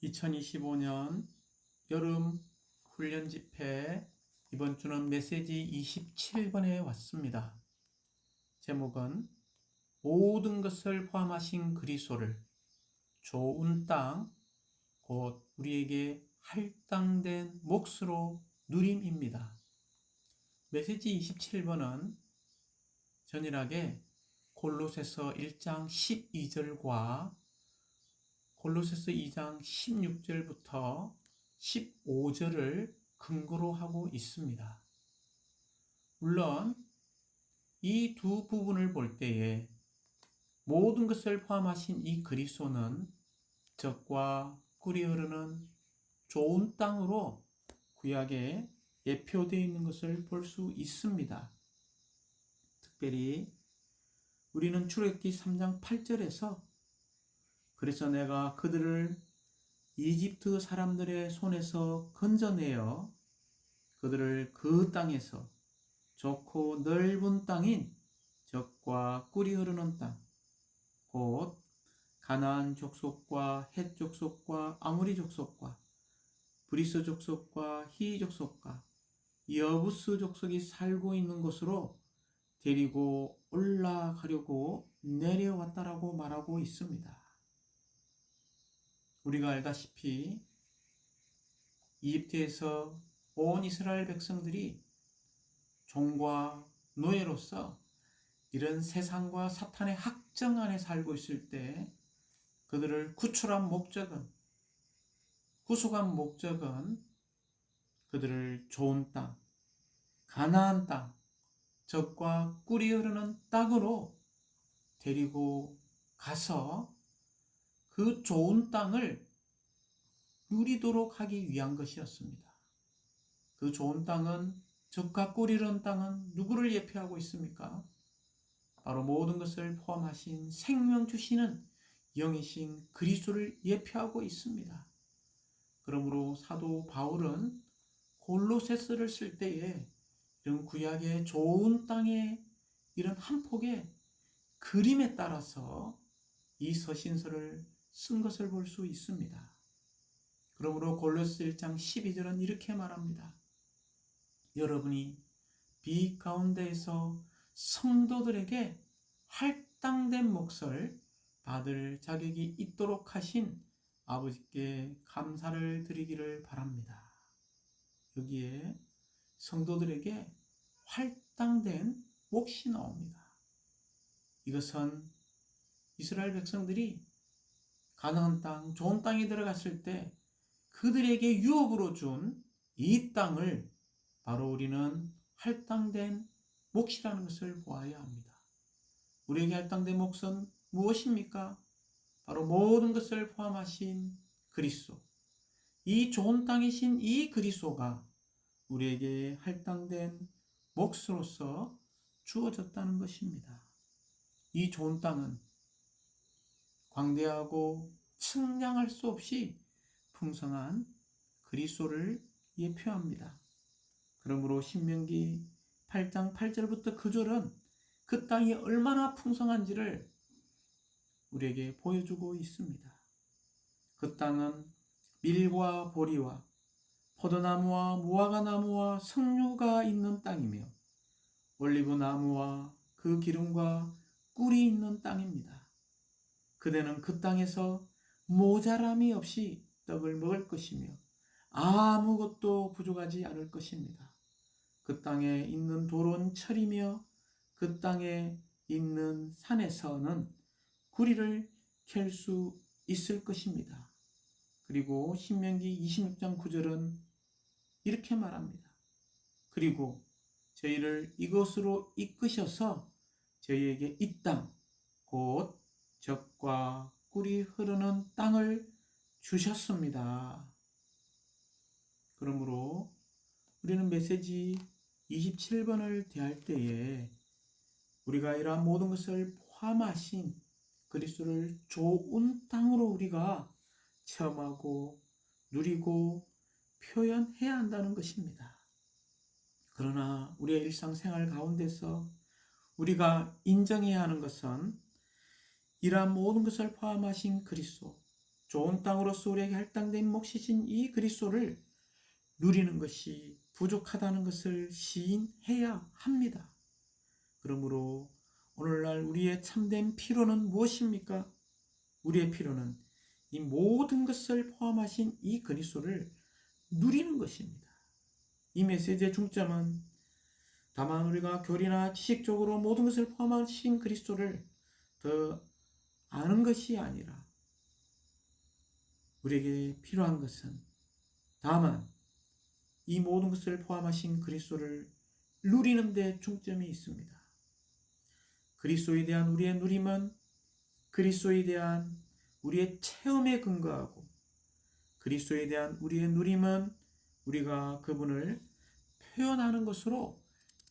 2025년 여름 훈련 집회 이번 주는 메시지 27번에 왔습니다. 제목은 모든 것을 포함하신 그리스도를 좋은 땅, 곧 우리에게 할당된 몫으로 누림입니다. 메시지 27번은 전일하게 골로새서 1장 12절과 골로새서 2장 16절부터 15절을 근거로 하고 있습니다. 물론 이 두 부분을 볼 때에 모든 것을 포함하신 이 그리스도는 젖과 꿀이 흐르는 좋은 땅으로 구약에 예표되어 있는 것을 볼 수 있습니다. 특별히 우리는 출애굽기 3장 8절에서 그래서 내가 그들을 이집트 사람들의 손에서 건져내어 그들을 그 땅에서 좋고 넓은 땅인 젖과 꿀이 흐르는 땅, 곧 가나안 족속과 헷 족속과 아모리 족속과 브리스 족속과 히 족속과 여부스 족속이 살고 있는 곳으로 데리고 올라가려고 내려왔다라고 말하고 있습니다. 우리가 알다시피 이집트에서 온 이스라엘 백성들이 종과 노예로서 이런 세상과 사탄의 학정 안에 살고 있을 때 그들을 구출한 목적은, 구속한 목적은 그들을 좋은 땅, 가나안 땅, 젖과 꿀이 흐르는 땅으로 데리고 가서 그 좋은 땅을 누리도록 하기 위한 것이었습니다. 그 좋은 땅은, 젖과 꿀이 흐르는 땅은 누구를 예표하고 있습니까? 바로 모든 것을 포함하신 생명 주시는 영이신 그리스도를 예표하고 있습니다. 그러므로 사도 바울은 골로새서를 쓸 때에 이런 구약의 좋은 땅의 이런 한 폭의 그림에 따라서 이 서신서를 쓴 것을 볼 수 있습니다. 그러므로 골로새 1장 12절은 이렇게 말합니다. 여러분이 빛 가운데에서 성도들에게 할당된 몫을 받을 자격이 있도록 하신 아버지께 감사를 드리기를 바랍니다. 여기에 성도들에게 할당된 몫이 나옵니다. 이것은 이스라엘 백성들이 가나안 땅, 좋은 땅에 들어갔을 때 그들에게 유업으로 준 이 땅을 바로 우리는 할당된 몫이라는 것을 보아야 합니다. 우리에게 할당된 몫은 무엇입니까? 바로 모든 것을 포함하신 그리스도, 이 좋은 땅이신 이 그리스도가 우리에게 할당된 몫으로서 주어졌다는 것입니다. 이 좋은 땅은 광대하고 측량할 수 없이 풍성한 그리스도를 예표합니다. 그러므로 신명기 8장 8절부터 9절은 그 땅이 얼마나 풍성한지를 우리에게 보여주고 있습니다. 그 땅은 밀과 보리와 포도나무와 무화과나무와 석류가 있는 땅이며 올리브나무와 그 기름과 꿀이 있는 땅입니다. 그대는 그 땅에서 모자람이 없이 떡을 먹을 것이며 아무것도 부족하지 않을 것입니다. 그 땅에 있는 돌은 철이며 그 땅에 있는 산에서는 구리를 캘 수 있을 것입니다. 그리고 신명기 26장 9절은 이렇게 말합니다. 그리고 저희를 이곳으로 이끄셔서 저희에게 이 땅, 곧 젖과 꿀이 흐르는 땅을 주셨습니다. 그러므로 우리는 메시지 27번을 대할 때에 우리가 이러한 모든 것을 포함하신 그리스도를 좋은 땅으로 우리가 체험하고 누리고 표현해야 한다는 것입니다. 그러나 우리의 일상생활 가운데서 우리가 인정해야 하는 것은 이러한 모든 것을 포함하신 그리스도, 좋은 땅으로서 우리에게 할당된 몫이신 이 그리스도를 누리는 것이 부족하다는 것을 시인해야 합니다. 그러므로 오늘날 우리의 참된 필요는 무엇입니까? 우리의 필요는 이 모든 것을 포함하신 이 그리스도를 누리는 것입니다. 이 메시지의 중점은 다만 우리가 교리나 지식적으로 모든 것을 포함하신 그리스도를 더 아는 것이 아니라 우리에게 필요한 것은 다만 이 모든 것을 포함하신 그리스도를 누리는 데 중점이 있습니다. 그리스도에 대한 우리의 누림은 그리스도에 대한 우리의 체험에 근거하고 그리스도에 대한 우리의 누림은 우리가 그분을 표현하는 것으로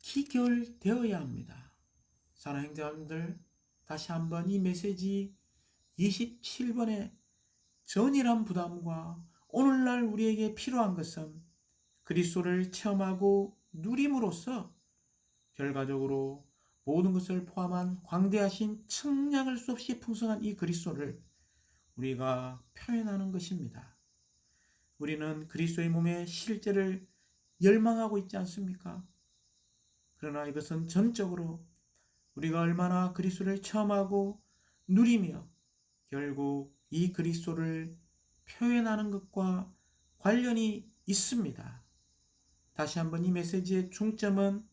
기결되어야 합니다. 사랑하는 자분들, 다시 한번 이 메시지 27번의 전이란 부담과 오늘날 우리에게 필요한 것은 그리스도를 체험하고 누림으로써 결과적으로 모든 것을 포함한 광대하신 측량할 수 없이 풍성한 이 그리스도를 우리가 표현하는 것입니다. 우리는 그리스도의 몸의 실제를 열망하고 있지 않습니까? 그러나 이것은 전적으로 우리가 얼마나 그리스도를 체험하고 누리며 결국 이 그리스도를 표현하는 것과 관련이 있습니다. 다시 한번 이 메시지의 중점은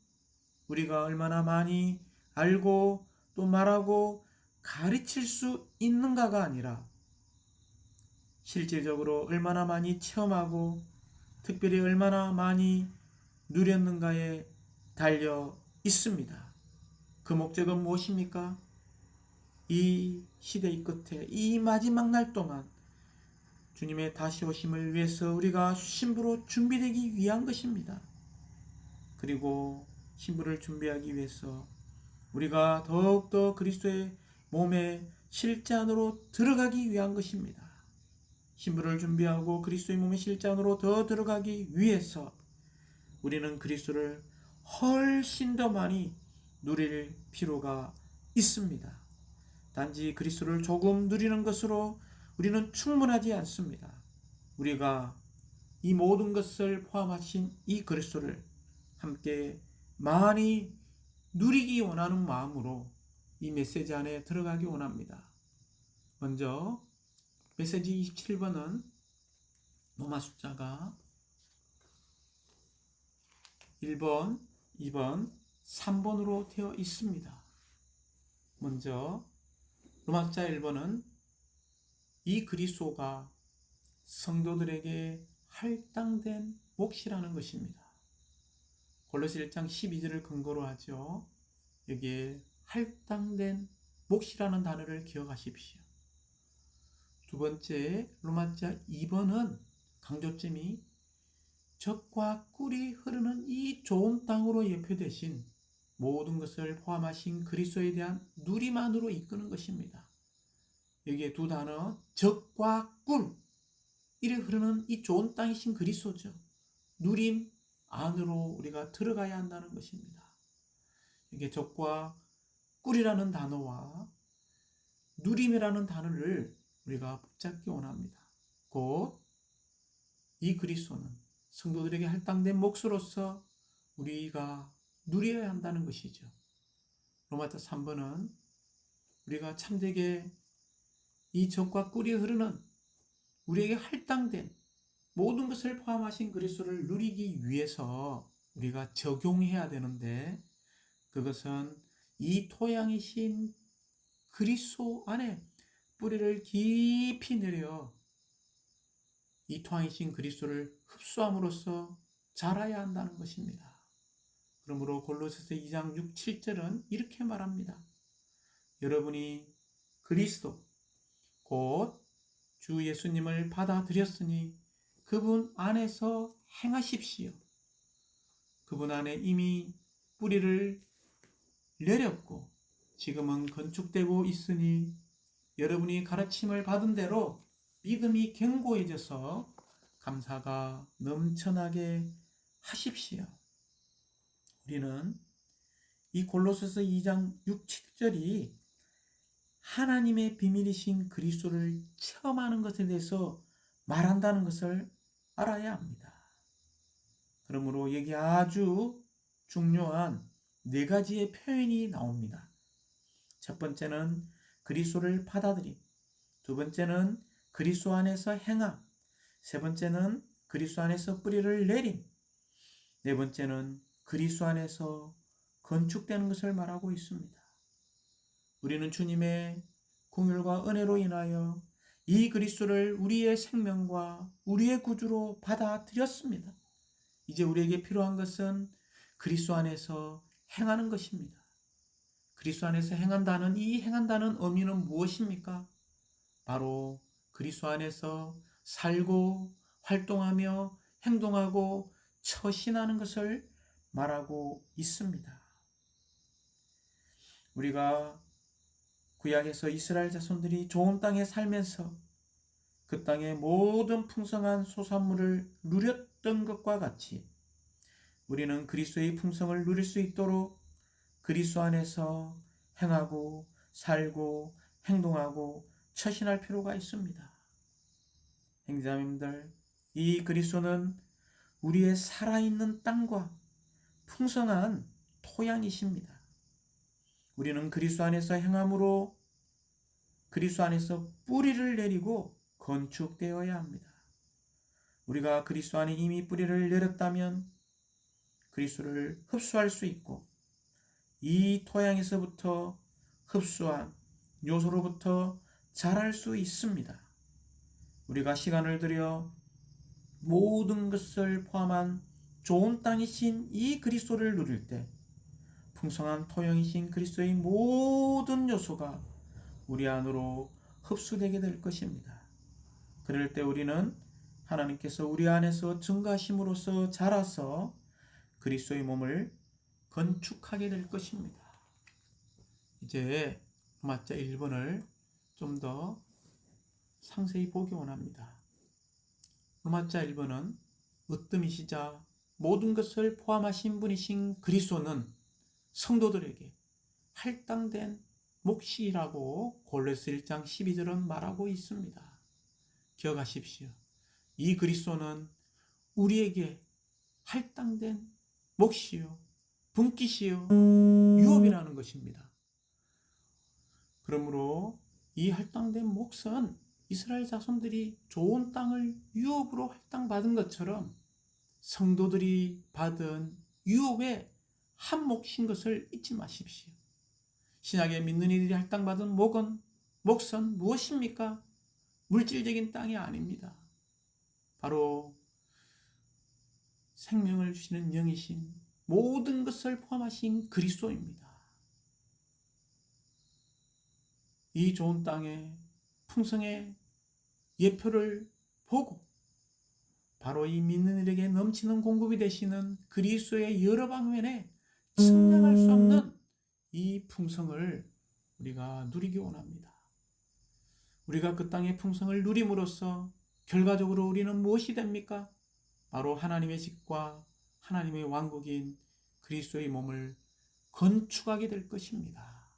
우리가 얼마나 많이 알고 또 말하고 가르칠 수 있는가가 아니라 실질적으로 얼마나 많이 체험하고 특별히 얼마나 많이 누렸는가에 달려 있습니다. 그 목적은 무엇입니까? 이 시대의 끝에 이 마지막 날 동안 주님의 다시 오심을 위해서 우리가 신부로 준비되기 위한 것입니다. 그리고 신부를 준비하기 위해서 우리가 더욱더 그리스도의 몸의 실제 안으로 들어가기 위한 것입니다. 신부를 준비하고 그리스도의 몸의 실제 안으로 더 들어가기 위해서 우리는 그리스도를 훨씬 더 많이 누릴 필요가 있습니다. 단지 그리스도를 조금 누리는 것으로 우리는 충분하지 않습니다. 우리가 이 모든 것을 포함하신 이 그리스도를 함께 많이 누리기 원하는 마음으로 이 메시지 안에 들어가기 원합니다. 먼저 메시지 27번은 로마 숫자가 1번, 2번, 3번으로 되어 있습니다. 먼저 로마 숫자 1번은 이 그리스도가 성도들에게 할당된 몫이라는 것입니다. 골로새 1장 12절을 근거로 하죠. 여기에 할당된 몫이라는 단어를 기억하십시오. 두 번째 로마자 2번은 강조점이 젖과 꿀이 흐르는 이 좋은 땅으로 예표되신 모든 것을 포함하신 그리스도에 대한 누림안으로 이끄는 것입니다. 여기에 두 단어 젖과 꿀 이래 흐르는 이 좋은 땅이신 그리스도죠. 누림 안으로 우리가 들어가야 한다는 것입니다. 이게 젖과 꿀이라는 단어와 누림이라는 단어를 우리가 붙잡기 원합니다. 곧 이 그리스도는 성도들에게 할당된 몫으로서 우리가 누려야 한다는 것이죠. 로마서 3번은 우리가 참되게 이 젖과 꿀이 흐르는 우리에게 할당된 모든 것을 포함하신 그리스도를 누리기 위해서 우리가 적용해야 되는데 그것은 이 토양이신 그리스도 안에 뿌리를 깊이 내려 이 토양이신 그리스도를 흡수함으로써 자라야 한다는 것입니다. 그러므로 골로새서 2장 6, 7절은 이렇게 말합니다. 여러분이 그리스도 곧 주 예수님을 받아들였으니 그분 안에서 행하십시오. 그분 안에 이미 뿌리를 내렸고 지금은 건축되고 있으니 여러분이 가르침을 받은 대로 믿음이 견고해져서 감사가 넘쳐나게 하십시오. 우리는 이 골로새서 2장 6, 7절이 하나님의 비밀이신 그리스도를 체험하는 것에 대해서 말한다는 것을 알아야 합니다. 그러므로 여기 아주 중요한 네 가지의 표현이 나옵니다. 첫 번째는 그리스도를 받아들임, 두 번째는 그리스도 안에서 행함, 세 번째는 그리스도 안에서 뿌리를 내림, 네 번째는 그리스도 안에서 건축되는 것을 말하고 있습니다. 우리는 주님의 긍휼과 은혜로 인하여 이 그리스도를 우리의 생명과 우리의 구주로 받아들였습니다. 이제 우리에게 필요한 것은 그리스도 안에서 행하는 것입니다. 그리스도 안에서 행한다는 이 행한다는 의미는 무엇입니까? 바로 그리스도 안에서 살고 활동하며 행동하고 처신하는 것을 말하고 있습니다. 우리가 구약에서 이스라엘 자손들이 좋은 땅에 살면서 그 땅의 모든 풍성한 소산물을 누렸던 것과 같이 우리는 그리스도의 풍성을 누릴 수 있도록 그리스도 안에서 행하고 살고 행동하고 처신할 필요가 있습니다. 형제자매님들, 이 그리스도는 우리의 살아있는 땅과 풍성한 토양이십니다. 우리는 그리스도 안에서 행함으로 그리스도 안에서 뿌리를 내리고 건축되어야 합니다. 우리가 그리스도 안에 이미 뿌리를 내렸다면 그리스도를 흡수할 수 있고 이 토양에서부터 흡수한 요소로부터 자랄 수 있습니다. 우리가 시간을 들여 모든 것을 포함한 좋은 땅이신 이 그리스도를 누릴 때 풍성한 토양이신 그리스도의 모든 요소가 우리 안으로 흡수되게 될 것입니다. 그럴 때 우리는 하나님께서 우리 안에서 증가하심으로써 자라서 그리스도의 몸을 건축하게 될 것입니다. 이제 로마자 1번을 좀 더 상세히 보기 원합니다. 로마자 1번은 으뜸이시자 모든 것을 포함하신 분이신 그리스도는 성도들에게 할당된 몫이라고 골로새 1장 12절은 말하고 있습니다. 기억하십시오. 이 그리스도는 우리에게 할당된 몫이요, 분깃이요, 유업이라는 것입니다. 그러므로 이 할당된 몫은 이스라엘 자손들이 좋은 땅을 유업으로 할당받은 것처럼 성도들이 받은 유업의 한 몫인 것을 잊지 마십시오. 신약에 믿는 이들이 할당받은 몫은 무엇입니까? 물질적인 땅이 아닙니다. 바로 생명을 주시는 영이신 모든 것을 포함하신 그리스도입니다. 이 좋은 땅의 풍성의 예표를 보고 바로 이 믿는 이들에게 넘치는 공급이 되시는 그리스도의 여러 방면에 측량할 수 없는 이 풍성을 우리가 누리기 원합니다. 우리가 그 땅의 풍성을 누림으로써 결과적으로 우리는 무엇이 됩니까? 바로 하나님의 집과 하나님의 왕국인 그리스도의 몸을 건축하게 될 것입니다.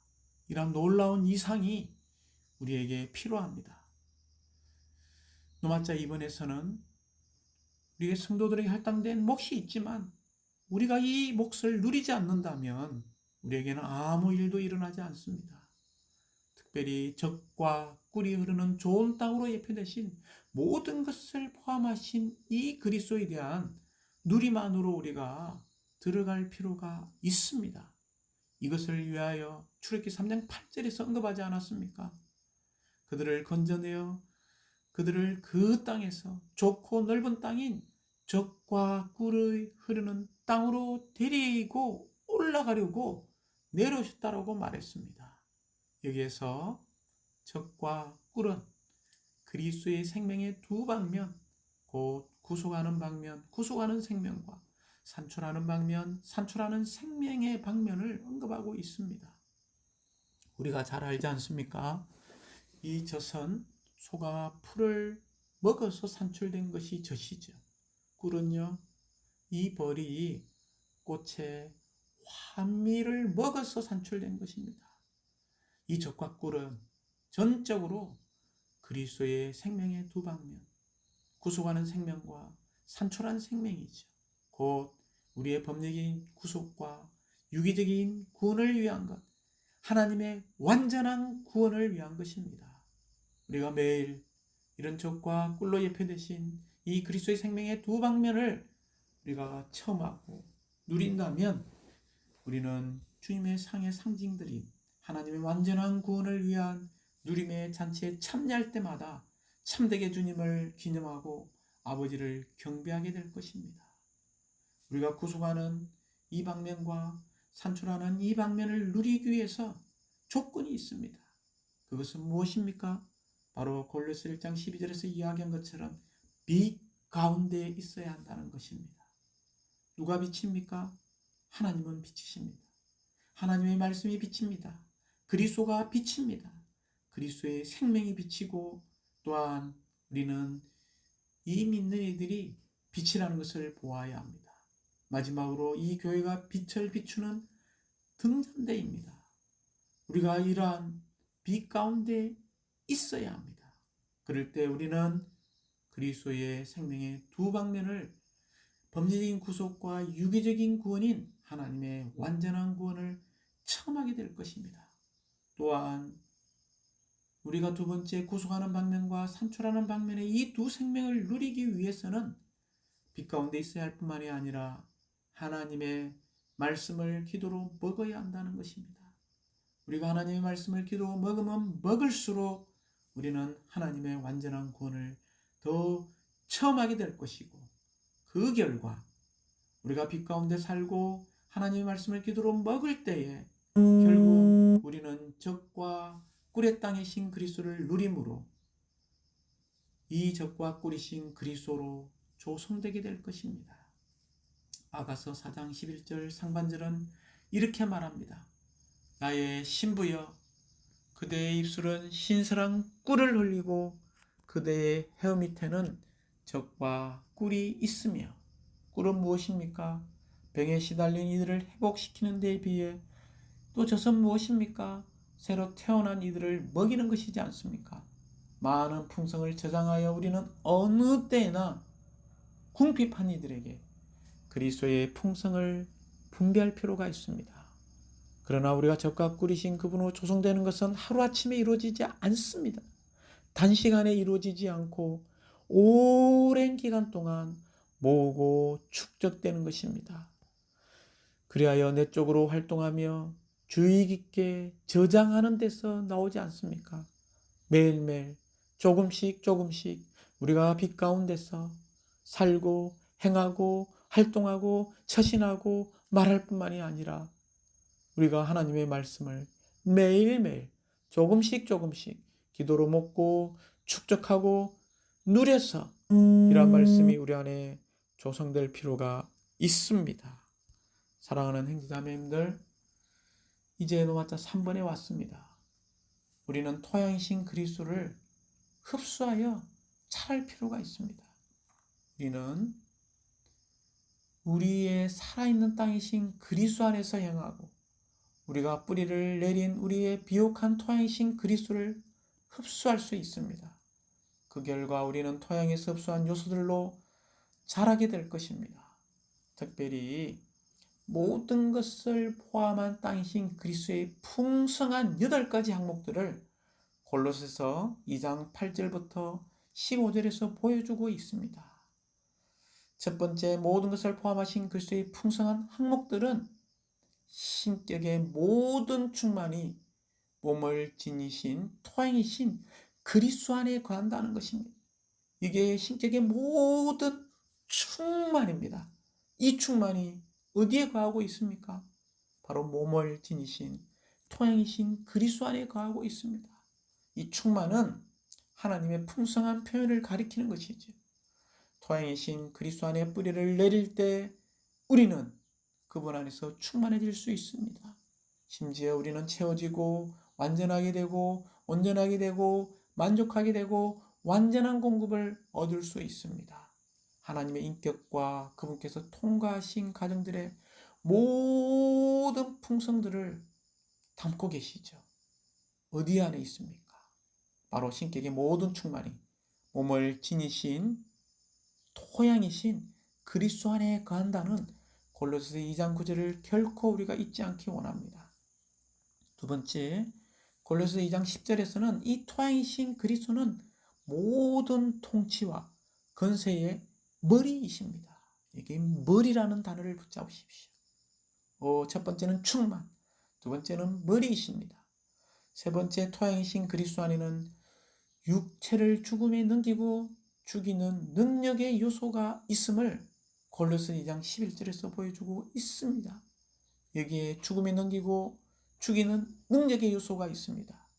이런 놀라운 이상이 우리에게 필요합니다. 로마자 2번에서는 우리의 성도들에게 할당된 몫이 있지만 우리가 이 몫을 누리지 않는다면 우리에게는 아무 일도 일어나지 않습니다. 특별히 젖과 꿀이 흐르는 좋은 땅으로 예표되신 모든 것을 포함하신 이 그리스도에 대한 누림안으로 우리가 들어갈 필요가 있습니다. 이것을 위하여 출애굽기 3장 8절에서 언급하지 않았습니까? 그들을 건져내어 그들을 그 땅에서 좋고 넓은 땅인 젖과 꿀이 흐르는 땅으로 데리고 올라가려고 내려오셨다라고 말했습니다. 여기에서 젖과 꿀은 그리스도의 생명의 두 방면, 곧 구속하는 방면, 구속하는 생명과 산출하는 방면, 산출하는 생명의 방면을 언급하고 있습니다. 우리가 잘 알지 않습니까? 이 젖은 소가 풀을 먹어서 산출된 것이 젖이죠. 꿀은요, 이 벌이 꽃의 환미를 먹어서 산출된 것입니다. 이 젖과 꿀은 전적으로 그리스도의 생명의 두 방면, 구속하는 생명과 산출한 생명이죠. 곧 우리의 법리적인 구속과 유기적인 구원을 위한 것, 하나님의 완전한 구원을 위한 것입니다. 우리가 매일 이런 적과 꿀로 예표되신 이 그리스도의 생명의 두 방면을 우리가 체험하고 누린다면 우리는 주님의 상의 상징들인 하나님의 완전한 구원을 위한 누림의 잔치에 참여할 때마다 참되게 주님을 기념하고 아버지를 경배하게 될 것입니다. 우리가 구속하는 이 방면과 산출하는 이 방면을 누리기 위해서 조건이 있습니다. 그것은 무엇입니까? 바로 골로새 1장 12절에서 이야기한 것처럼 빛 가운데 있어야 한다는 것입니다. 누가 빛입니까? 하나님은 빛이십니다. 하나님의 말씀이 빛입니다. 그리스도가 빛입니다. 그리스도의 생명이 빛이고 또한 우리는 이 믿는 이들이 빛이라는 것을 보아야 합니다. 마지막으로 이 교회가 빛을 비추는 등잔대입니다. 우리가 이러한 빛 가운데 있어야 합니다. 그럴 때 우리는 그리스도의 생명의 두 방면을 법리적인 구속과 유기적인 구원인 하나님의 완전한 구원을 체험하게 될 것입니다. 또한 우리가 두 번째 구속하는 방면과 산출하는 방면의 이 두 생명을 누리기 위해서는 빛 가운데 있어야 할 뿐만이 아니라 하나님의 말씀을 기도로 먹어야 한다는 것입니다. 우리가 하나님의 말씀을 기도로 먹으면 먹을수록 우리는 하나님의 완전한 구원을 더 체험하게 될 것이고 그 결과 우리가 빛 가운데 살고 하나님의 말씀을 기도로 먹을 때에 결국 우리는 적과 꿀의 땅이신 그리스도를 누림으로 이 적과 꿀이신 그리스도로 조성되게 될 것입니다. 아가서 4장 11절 상반절은 이렇게 말합니다. 나의 신부여 그대의 입술은 신선한 꿀을 흘리고 그대의 혀 밑에는 적과 꿀이 있으며 꿀은 무엇입니까? 병에 시달린 이들을 회복시키는 데에 비해 또 젖은 무엇입니까? 새로 태어난 이들을 먹이는 것이지 않습니까? 많은 풍성을 저장하여 우리는 어느 때나 궁핍한 이들에게 그리스도의 풍성을 분배할 필요가 있습니다. 그러나 우리가 적과 꿀이신 그분으로 조성되는 것은 하루아침에 이루어지지 않습니다. 단시간에 이루어지지 않고 오랜 기간 동안 모으고 축적되는 것입니다. 그리하여 내적으로 활동하며 주의 깊게 저장하는 데서 나오지 않습니까? 매일매일 조금씩 우리가 빛 가운데서 살고 행하고 활동하고 처신하고 말할 뿐만이 아니라 우리가 하나님의 말씀을 매일매일 조금씩 기도로 먹고 축적하고 누려서 이런 말씀이 우리 안에 조성될 필요가 있습니다. 사랑하는 형제자매님들, 이제 노마자 3번에 왔습니다. 우리는 토양이신 그리스도를 흡수하여 찰 필요가 있습니다. 우리는 우리의 살아있는 땅이신 그리스도 안에서 행하고 우리가 뿌리를 내린 우리의 비옥한 토양이신 그리스도를 흡수할 수 있습니다. 그 결과 우리는 토양에서 흡수한 요소들로 자라게 될 것입니다. 특별히 모든 것을 포함한 땅이신 그리스도의 풍성한 8가지 항목들을 골로새서 2장 8절부터 15절에서 보여주고 있습니다. 첫 번째, 모든 것을 포함하신 그리스도의 풍성한 항목들은 신격의 모든 충만이 몸을 지니신 토양이신 그리스도 안에 거한다는 것입니다. 이게 신격의 모든 충만입니다. 이 충만이 어디에 거하고 있습니까? 바로 몸을 지니신 토양이신 그리스도 안에 거하고 있습니다. 이 충만은 하나님의 풍성한 표현을 가리키는 것이죠. 토양이신 그리스도 안에 뿌리를 내릴 때 우리는 그분 안에서 충만해질 수 있습니다. 심지어 우리는 채워지고 완전하게 되고 온전하게 되고 만족하게 되고 완전한 공급을 얻을 수 있습니다. 하나님의 인격과 그분께서 통과하신 가정들의 모든 풍성들을 담고 계시죠. 어디 안에 있습니까? 바로 신격의 모든 충만이 몸을 지니신 토양이신 그리스도 안에 거한다는 골로새서 2장 9절을 결코 우리가 잊지 않기 원합니다. 두 번째, 골로새서 2장 10절에서는 이 토양이신 그리스도는 모든 통치와 권세의 머리이십니다. 이게 머리라는 단어를 붙잡으십시오. 첫 번째는 충만, 두 번째는 머리이십니다. 세 번째, 토양이신 그리스도 안에는 육체를 죽음에 넘기고 죽이는 능력의 요소가 있음을 골로새 2장 11절에서 보여주고 있습니다. 여기에 죽음에 넘기고 죽이는 능력의 요소가 있습니다.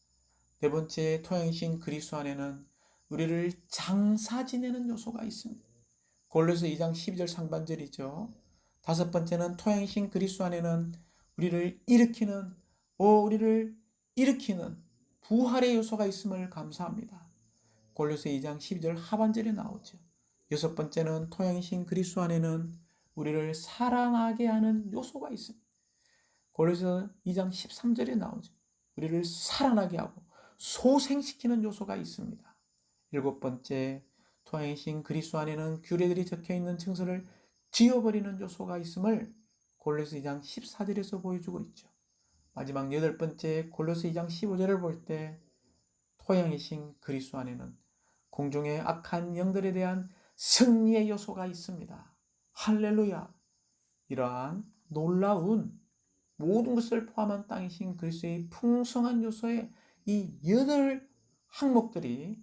네 번째, 토양이신 그리스도 안에는 우리를 장사 지내는 요소가 있습니다. 골로새 2장 12절 상반절이죠. 다섯 번째는 토양이신 그리스도 안에는 우리를 일으키는 부활의 요소가 있음을 감사합니다. 골로새 2장 12절 하반절에 나오죠. 여섯 번째는 토양이신 그리스도 안에는 우리를 살아나게 하는 요소가 있습니다. 골로새 2장 13절에 나오죠. 우리를 살아나게 하고 소생시키는 요소가 있습니다. 일곱 번째, 토양이신 그리스도 안에는 규례들이 적혀있는 증서를 지워버리는 요소가 있음을 골로새 2장 14절에서 보여주고 있죠. 마지막 여덟 번째, 골로새 2장 15절을 볼 때 토양이신 그리스도 안에는 공중의 악한 영들에 대한 승리의 요소가 있습니다. 할렐루야! 이러한 놀라운 모든 것을 포함한 땅이신 그리스도의 풍성한 요소의 이 8항목들이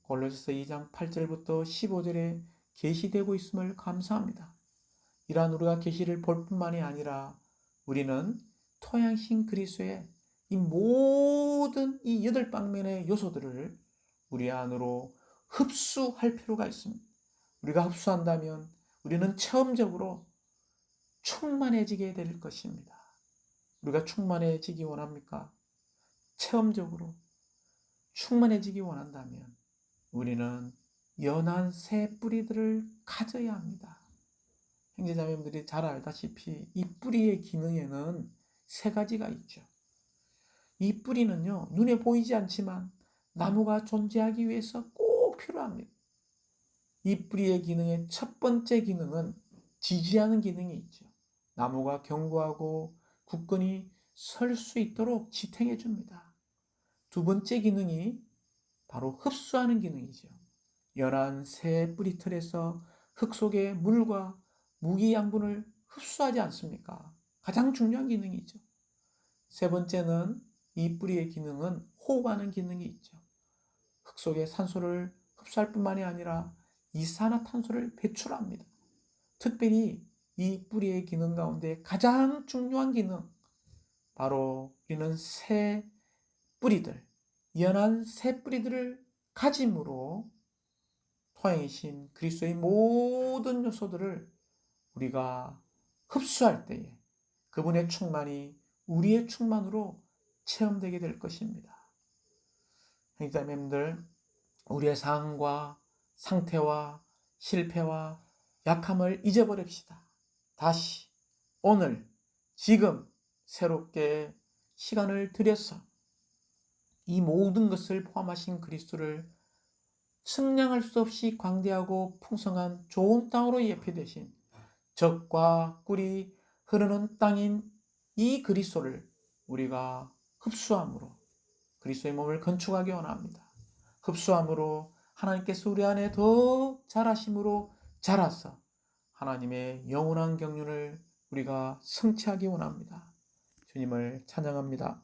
골로새서 2장 8절부터 15절에 계시되고 있음을 감사합니다. 이러한 우리가 계시를 볼 뿐만이 아니라 우리는 토양신 그리스도의 이 모든 이 8방면의 요소들을 우리 안으로 흡수할 필요가 있습니다. 우리가 흡수한다면 우리는 처음적으로 충만해지게 될 것입니다. 우리가 충만해지기 원합니까? 체험적으로 충만해지기 원한다면 우리는 연한 새 뿌리들을 가져야 합니다. 형제자매님들이 잘 알다시피 이 뿌리의 기능에는 세 가지가 있죠. 이 뿌리는요, 눈에 보이지 않지만 나무가 존재하기 위해서 꼭 필요합니다. 이 뿌리의 기능의 첫 번째 기능은 지지하는 기능이 있죠. 나무가 견고하고 굳건히 설 수 있도록 지탱해 줍니다. 두 번째 기능이 바로 흡수하는 기능이죠. 연한 새 뿌리틀에서 흙 속의 물과 무기 양분을 흡수하지 않습니까? 가장 중요한 기능이죠. 세 번째는 이 뿌리의 기능은 호흡하는 기능이 있죠. 흙 속의 산소를 흡수할 뿐만이 아니라 이산화탄소를 배출합니다. 특별히 이 뿌리의 기능 가운데 가장 중요한 기능, 바로 우리는 새 뿌리들, 연한 새 뿌리들을 가짐으로 토양이신 그리스도의 모든 요소들을 우리가 흡수할 때에 그분의 충만이 우리의 충만으로 체험되게 될 것입니다. 형제자매님들, 우리의 상황과 상태와 실패와 약함을 잊어버립시다. 다시 오늘 지금 새롭게 시간을 들여서 이 모든 것을 포함하신 그리스도를 측량할 수 없이 광대하고 풍성한 좋은 땅으로 예표되신 젖과 꿀이 흐르는 땅인 이 그리스도를 우리가 흡수함으로 그리스도의 몸을 건축하기 원합니다. 흡수함으로 하나님께서 우리 안에 더 자라심으로 자라서 하나님의 영원한 경륜을 우리가 성취하기 원합니다. 주님을 찬양합니다.